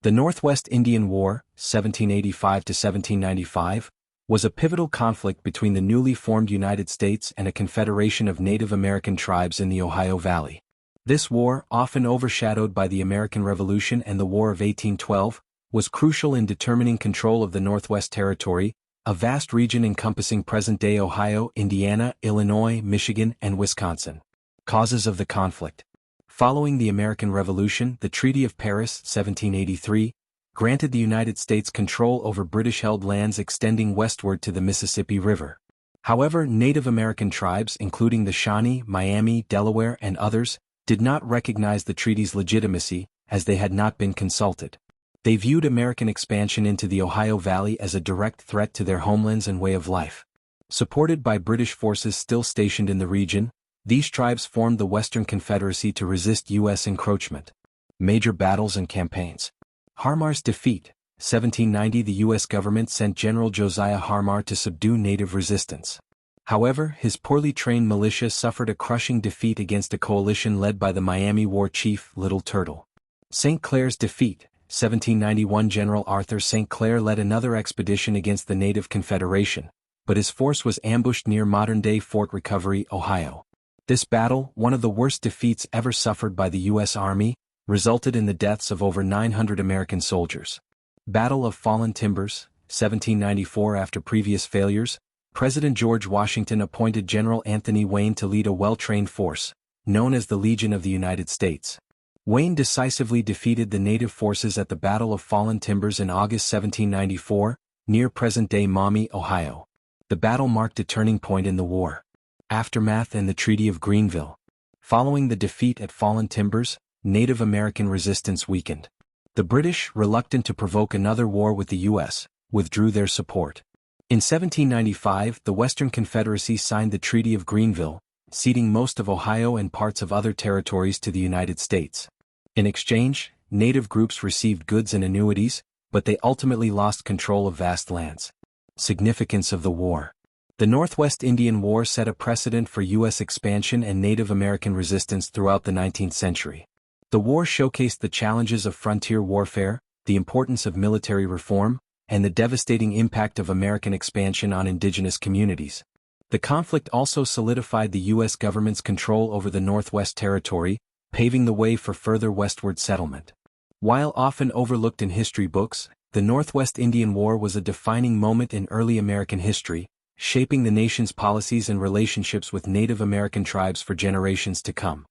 The Northwest Indian War, 1785 to 1795, was a pivotal conflict between the newly formed United States and a confederation of Native American tribes in the Ohio Valley. This war, often overshadowed by the American Revolution and the War of 1812, was crucial in determining control of the Northwest Territory, a vast region encompassing present-day Ohio, Indiana, Illinois, Michigan, and Wisconsin. Causes of the conflict. Following the American Revolution, the Treaty of Paris, 1783, granted the United States control over British-held lands extending westward to the Mississippi River. However, Native American tribes, including the Shawnee, Miami, Delaware, and others, did not recognize the treaty's legitimacy, as they had not been consulted. They viewed American expansion into the Ohio Valley as a direct threat to their homelands and way of life. Supported by British forces still stationed in the region, these tribes formed the Western Confederacy to resist U.S. encroachment. Major battles and campaigns. Harmar's defeat. 1790 The U.S. government sent General Josiah Harmar to subdue native resistance. However, his poorly trained militia suffered a crushing defeat against a coalition led by the Miami war chief, Little Turtle. St. Clair's defeat. 1791 General Arthur St. Clair led another expedition against the Native Confederation, but his force was ambushed near modern-day Fort Recovery, Ohio. This battle, one of the worst defeats ever suffered by the U.S. Army, resulted in the deaths of over 900 American soldiers. Battle of Fallen Timbers, 1794 After previous failures, President George Washington appointed General Anthony Wayne to lead a well-trained force, known as the Legion of the United States. Wayne decisively defeated the native forces at the Battle of Fallen Timbers in August 1794, near present-day Maumee, Ohio. The battle marked a turning point in the war. Aftermath and the Treaty of Greenville. Following the defeat at Fallen Timbers, Native American resistance weakened. The British, reluctant to provoke another war with the U.S., withdrew their support. In 1795, the Western Confederacy signed the Treaty of Greenville, ceding most of Ohio and parts of other territories to the United States. In exchange, Native groups received goods and annuities, but they ultimately lost control of vast lands. Significance of the war. The Northwest Indian War set a precedent for U.S. expansion and Native American resistance throughout the 19th century. The war showcased the challenges of frontier warfare, the importance of military reform, and the devastating impact of American expansion on indigenous communities. The conflict also solidified the U.S. government's control over the Northwest Territory, paving the way for further westward settlement. While often overlooked in history books, the Northwest Indian War was a defining moment in early American history, shaping the nation's policies and relationships with Native American tribes for generations to come.